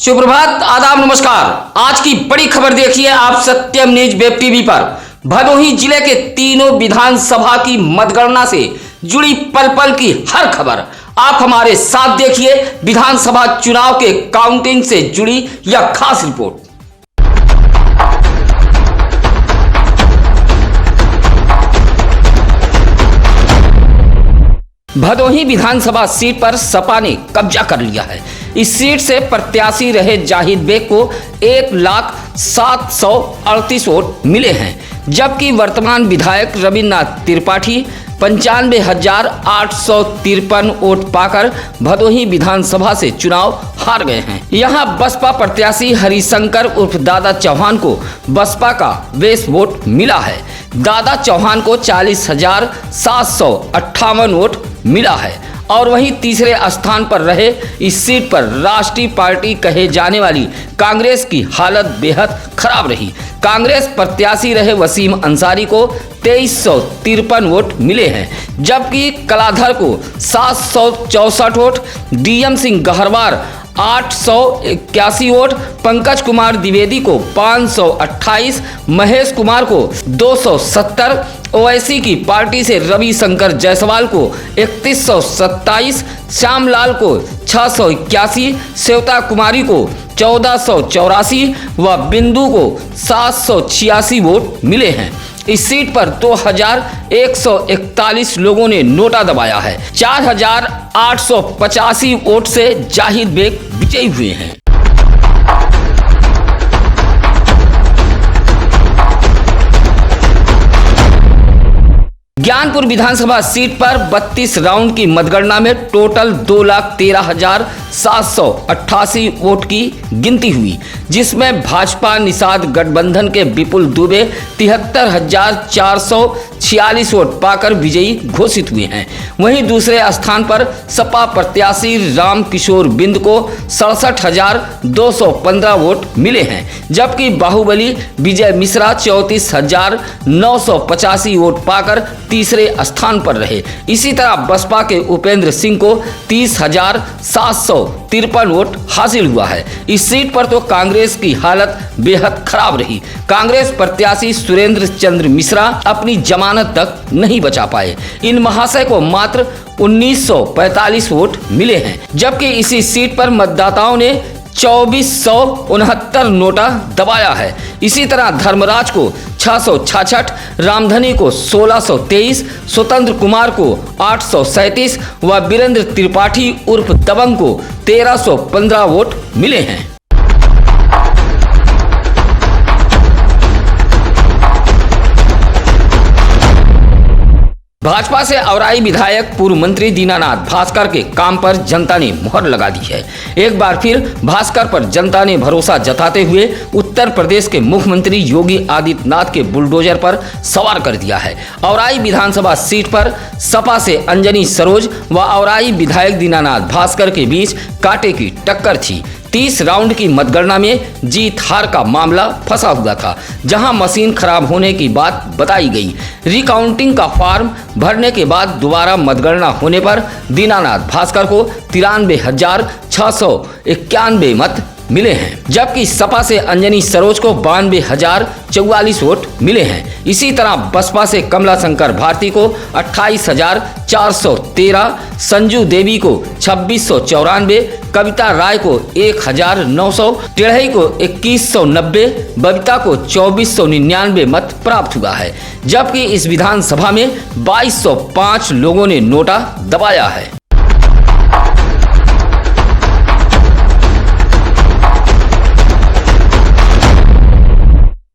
सुप्रभात, आदाब, नमस्कार। आज की बड़ी खबर देखिए आप सत्यम न्यूज वेब टीवी पर। भदोही जिले के तीनों विधानसभा की मतगणना से जुड़ी पल पल की हर खबर आप हमारे साथ देखिए। विधानसभा चुनाव के काउंटिंग से जुड़ी यह खास रिपोर्ट। भदोही विधानसभा सीट पर सपा ने कब्जा कर लिया है। इस सीट से प्रत्याशी रहे जाहिद बेग को 1,0738 वोट मिले हैं, जबकि वर्तमान विधायक रविन्द्रनाथ त्रिपाठी 95,853 वोट पाकर भदोही विधानसभा से चुनाव हार गए हैं। यहां बसपा प्रत्याशी हरिशंकर उर्फ दादा चौहान को बसपा का बेस वोट मिला है। दादा चौहान को 40,758 वोट मिला है और वहीं तीसरे स्थान पर रहे इस सीट पर राष्ट्रीय पार्टी कहे जाने वाली कांग्रेस की हालत बेहद खराब रही। कांग्रेस प्रत्याशी रहे वसीम अंसारी को 2353 वोट मिले हैं, जबकि कलाधर को 764 vote, DM Singh Gaharwar 881 vote, Pankaj Kumar Dwivedi को 528, महेश कुमार को 270, ओवैसी की पार्टी से रवि शंकर जायसवाल को 3127, श्यामलाल को 681, श्वेता कुमारी को 1484 व बिंदु को 786 वोट मिले हैं। इस सीट पर 2141 लोगों ने नोटा दबाया है। 4885 वोट से जाहिद बेग विजयी हुए हैं। ज्ञानपुर विधानसभा सीट पर 32 राउंड की मतगणना में टोटल 2,13,788 वोट की गिनती हुई, जिसमें भाजपा निषाद गठबंधन के विपुल दुबे 73,446 वोट पाकर विजयी घोषित हुए हैं। वहीं दूसरे स्थान पर सपा प्रत्याशी राम किशोर बिंद को 67,215 वोट मिले हैं, जबकि बाहुबली विजय मिश्रा 34,985 वोट पाकर तीसरे स्थान पर रहे। इसी तरह बसपा के उपेंद्र सिंह को 30,753 वोट हासिल हुआ है। इस सीट पर तो कांग्रेस की हालत बेहद खराब रही। कांग्रेस प्रत्याशी सुरेंद्र चंद्र मिश्रा अपनी जमानत तक नहीं बचा पाए। इन महाशय को मात्र 1945 वोट मिले हैं, जबकि इसी सीट पर मतदाताओं ने 2469 नोटा दबाया है। इसी तरह धर्मराज को 666, रामधनी को 1623, स्वतंत्र कुमार को 837 व वीरेंद्र त्रिपाठी उर्फ दबंग को 1315 वोट मिले हैं। भाजपा से औराई विधायक पूर्व मंत्री दीनानाथ भास्कर के काम पर जनता ने मुहर लगा दी है। एक बार फिर भास्कर पर जनता ने भरोसा जताते हुए उत्तर प्रदेश के मुख्यमंत्री योगी आदित्यनाथ के बुलडोजर पर सवार कर दिया है। औराई विधानसभा सीट पर सपा से अंजनी सरोज व औराई विधायक दीनानाथ भास्कर के बीच कांटे की टक्कर थी। 30 राउंड की मतगणना में जीत हार का मामला फंसा हुआ था, जहां मशीन खराब होने की बात बताई गई। रिकाउंटिंग का फॉर्म भरने के बाद दोबारा मतगणना होने पर दीनानाथ भास्कर को 93,691 मत मिले हैं, जबकि सपा से अंजनी सरोज को 92,044 वोट मिले हैं। इसी तरह बसपा से कमला शंकर भारती को 28,413, संजू देवी को 2,694, कविता राय को 1,900, टेढ़ई को 2,190, बबीता को 2,499 मत प्राप्त हुआ है, जबकि इस विधानसभा में 2,205 लोगों ने नोटा दबाया है।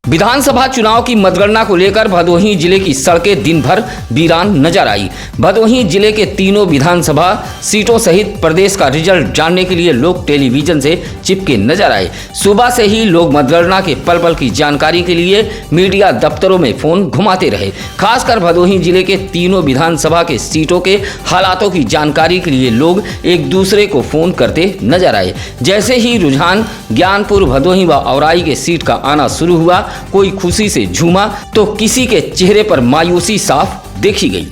विधानसभा चुनाव की मतगणना को लेकर भदोही जिले की सड़कें दिन भर वीरान नजर आई। भदोही जिले के तीनों विधानसभा सीटों सहित प्रदेश का रिजल्ट जानने के लिए लोग टेलीविजन से चिपके नजर आए। सुबह से ही लोग मतगणना के पल पल की जानकारी के लिए मीडिया दफ्तरों में फोन घुमाते रहे। खासकर भदोही जिले के तीनों विधानसभा के सीटों के हालातों की जानकारी के लिए लोग एक दूसरे को फोन करते नजर आए। जैसे ही रुझान ज्ञानपुर, भदोही व औराई के सीट का आना शुरू हुआ, कोई खुशी से झूमा तो किसी के चेहरे पर मायूसी साफ देखी गई।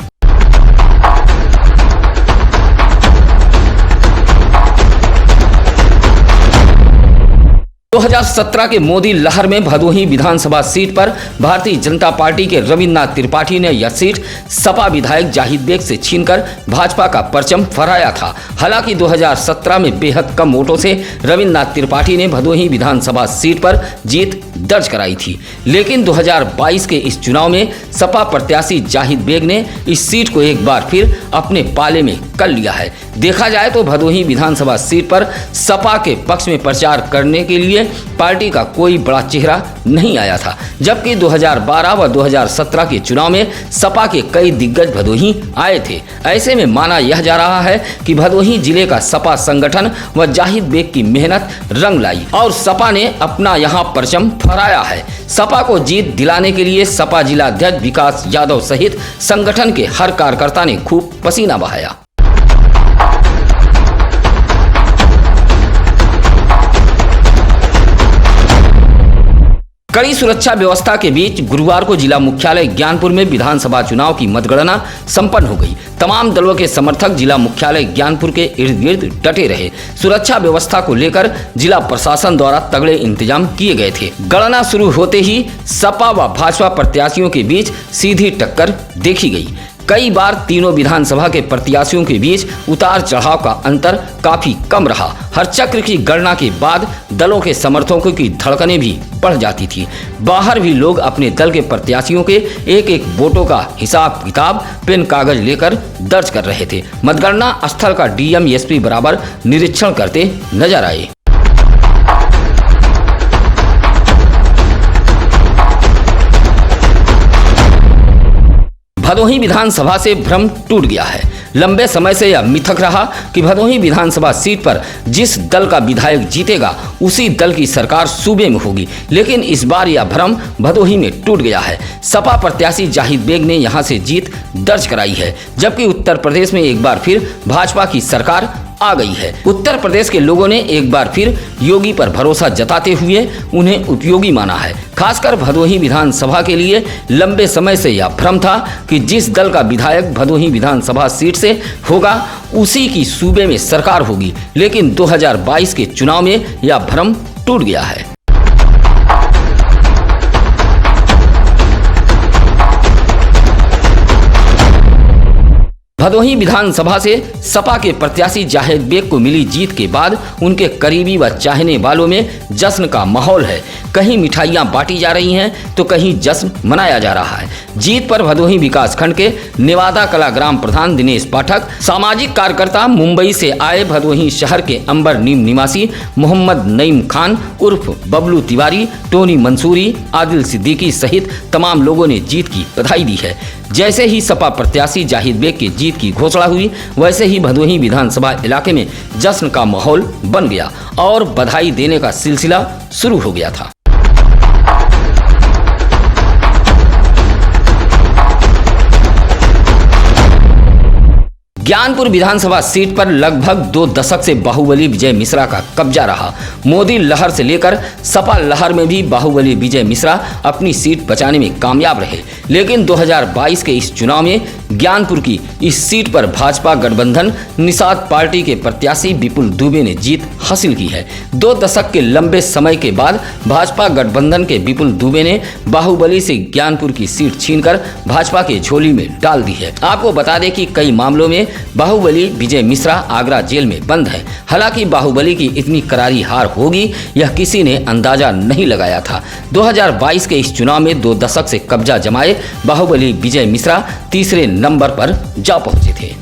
2017 के मोदी लहर में भदोही विधानसभा सीट पर भारतीय जनता पार्टी के रविन्द्रनाथ त्रिपाठी ने यह सीट सपा विधायक जाहिद बेग से छीनकर भाजपा का परचम फहराया था। हालांकि 2017 में बेहद कम वोटों से रविन्द्रनाथ त्रिपाठी ने भदोही विधानसभा सीट पर जीत दर्ज कराई थी, लेकिन 2022 के इस चुनाव में सपा प्रत्याशी जाहिद बेग ने इस सीट को एक बार फिर अपने पाले में कर लिया है। देखा जाए तो भदोही विधानसभा सीट पर सपा के पक्ष में प्रचार करने के लिए पार्टी का कोई बड़ा चेहरा नहीं आया था, जबकि 2012 व 2017 के चुनाव में सपा के कई दिग्गज भदोही आए थे। ऐसे में माना यह जा रहा है कि भदोही जिले का सपा संगठन व जाहिद बेग की मेहनत रंग लाई और सपा ने अपना यहां परचम फहराया है। सपा को जीत दिलाने के लिए सपा जिला अध्यक्ष विकास यादव सहित संगठन के हर कार्यकर्ता ने खूब पसीना बहाया। कड़ी सुरक्षा व्यवस्था के बीच गुरुवार को जिला मुख्यालय ज्ञानपुर में विधानसभा चुनाव की मतगणना संपन्न हो गई। तमाम दलों के समर्थक जिला मुख्यालय ज्ञानपुर के इर्द गिर्द डटे रहे। सुरक्षा व्यवस्था को लेकर जिला प्रशासन द्वारा तगड़े इंतजाम किए गए थे। गणना शुरू होते ही सपा व भाजपा प्रत्याशियों के बीच सीधी टक्कर देखी गई। कई बार तीनों विधानसभा के प्रत्याशियों के बीच उतार चढ़ाव का अंतर काफी कम रहा। हर चक्र की गणना के बाद दलों के समर्थकों की धड़कनें भी बढ़ जाती थी। बाहर भी लोग अपने दल के प्रत्याशियों के एक एक वोटों का हिसाब किताब पेन कागज लेकर दर्ज कर रहे थे। मतगणना स्थल का डीएम एसपी बराबर निरीक्षण करते नजर आए। भदोही विधानसभा से भ्रम टूट गया है। लंबे समय से यह मिथक रहा कि भदोही विधानसभा सीट पर जिस दल का विधायक जीतेगा उसी दल की सरकार सूबे में होगी, लेकिन इस बार यह भ्रम भदोही में टूट गया है। सपा प्रत्याशी जाहिद बेग ने यहां से जीत दर्ज कराई है, जबकि उत्तर प्रदेश में एक बार फिर भाजपा की सरकार आ गई है। उत्तर प्रदेश के लोगों ने एक बार फिर योगी पर भरोसा जताते हुए उन्हें उपयोगी माना है। खासकर भदोही विधानसभा के लिए लंबे समय से यह भ्रम था कि जिस दल का विधायक भदोही विधानसभा सीट से होगा उसी की सूबे में सरकार होगी, लेकिन 2022 के चुनाव में यह भ्रम टूट गया है। भदोही विधानसभा से सपा के प्रत्याशी जाहिद बेग को मिली जीत के बाद उनके करीबी व चाहने वालों में जश्न का माहौल है। कहीं मिठाइयां बांटी जा रही हैं तो कहीं जश्न मनाया जा रहा है। जीत पर भदोही विकास खंड के नेवादा कला ग्राम प्रधान दिनेश पाठक, सामाजिक कार्यकर्ता, मुंबई से आए भदोही शहर के अंबर नीम निवासी मोहम्मद नईम खान उर्फ बबलू तिवारी, टोनी मंसूरी, आदिल सिद्दीकी सहित तमाम लोगों ने जीत की बधाई दी है। जैसे ही सपा प्रत्याशी जाहिद बेग की जीत की घोषणा हुई, वैसे ही भदोही विधानसभा इलाके में जश्न का माहौल बन गया और बधाई देने का सिलसिला शुरू हो गया था। ज्ञानपुर विधानसभा सीट पर लगभग 2 दशक से बाहुबली विजय मिश्रा का कब्जा रहा। मोदी लहर से लेकर सपा लहर में भी बाहुबली विजय मिश्रा अपनी सीट बचाने में कामयाब रहे, लेकिन 2022 के इस चुनाव में ज्ञानपुर की इस सीट पर भाजपा गठबंधन निषाद पार्टी के प्रत्याशी विपुल दुबे ने जीत हासिल की है। 2 दशक के लंबे समय के बाद भाजपा गठबंधन के विपुल दुबे ने बाहुबली से ज्ञानपुर की सीट छीनकर भाजपा के झोली में डाल दी है। आपको बता दें कि कई मामलों में बाहुबली विजय मिश्रा आगरा जेल में बंद है। हालांकि बाहुबली की इतनी करारी हार होगी यह किसी ने अंदाजा नहीं लगाया था। 2022 के इस चुनाव में 2 दशक से कब्जा जमाए बाहुबली विजय मिश्रा तीसरे नंबर पर जा पहुंचे थे।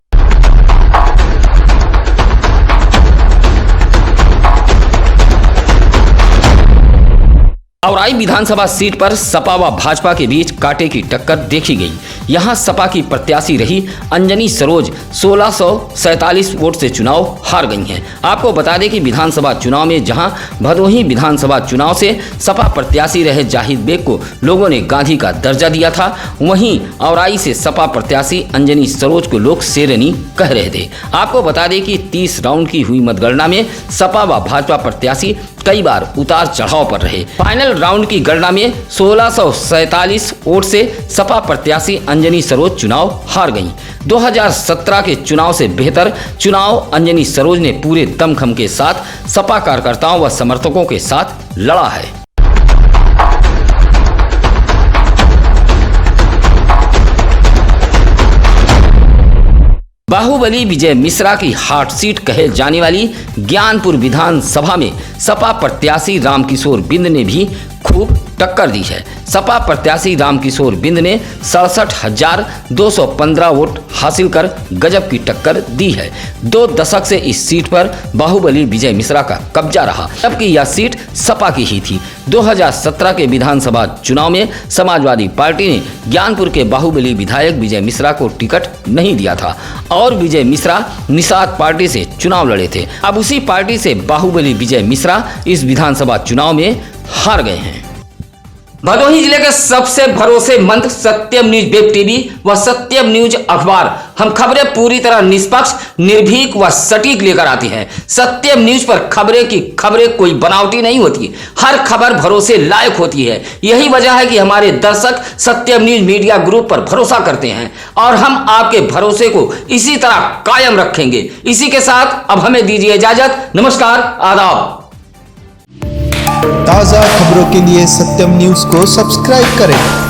औराई विधानसभा सीट पर सपा व भाजपा के बीच कांटे की टक्कर देखी गई। यहां सपा की प्रत्याशी रही अंजनी सरोज 1647 वोट से चुनाव हार गई हैं। आपको बता दें कि विधानसभा चुनाव में जहां भदोही विधानसभा चुनाव से सपा प्रत्याशी रहे जाहिद बेग को लोगों ने गांधी का दर्जा दिया था, वहीं औराई से सपा प्रत्याशी अंजनी सरोज को लोग शेरनी कह रहे थे। आपको बता दें कि 30 राउंड की हुई मतगणना में सपा व भाजपा प्रत्याशी कई बार उतार चढ़ाव पर रहे। फाइनल राउंड की गणना में 1647 वोट से सपा प्रत्याशी अंजनी सरोज चुनाव हार गईं। 2017 के चुनाव से बेहतर चुनाव अंजनी सरोज ने पूरे दमखम के साथ सपा कार्यकर्ताओं व समर्थकों के साथ लड़ा है। बाहुबली विजय मिश्रा की हॉट सीट कहे जाने वाली ज्ञानपुर विधानसभा में सपा प्रत्याशी रामकिशोर बिंद ने भी खूब टक्कर दी है। सपा प्रत्याशी रामकिशोर बिंद ने 67,215 वोट हासिल कर गजब की टक्कर दी है। 2 दशक से इस सीट पर बाहुबली विजय मिश्रा का कब्जा रहा, जबकि यह सीट सपा की ही थी। 2017 के विधानसभा चुनाव में समाजवादी पार्टी ने ज्ञानपुर के बाहुबली विधायक विजय मिश्रा को टिकट नहीं दिया था और विजय मिश्रा निषाद पार्टी से चुनाव लड़े थे। अब उसी पार्टी से बाहुबली विजय मिश्रा इस विधानसभा चुनाव में हार गए हैं। भदोही जिले के सबसे भरोसेमंद सत्यम न्यूज वेब टीवी व सत्यम न्यूज अखबार हम खबरें पूरी तरह निष्पक्ष, निर्भीक व सटीक लेकर आते हैं। सत्यम न्यूज पर खबरें कोई बनावटी नहीं होती, हर खबर भरोसे लायक होती है। यही वजह है कि हमारे दर्शक सत्यम न्यूज मीडिया ग्रुप पर भरोसा करते हैं और हम आपके भरोसे को इसी तरह कायम रखेंगे। इसी के साथ अब हमें दीजिए इजाजत। नमस्कार, आदाब। ताज़ा खबरों के लिए सत्यम न्यूज़ को सब्सक्राइब करें।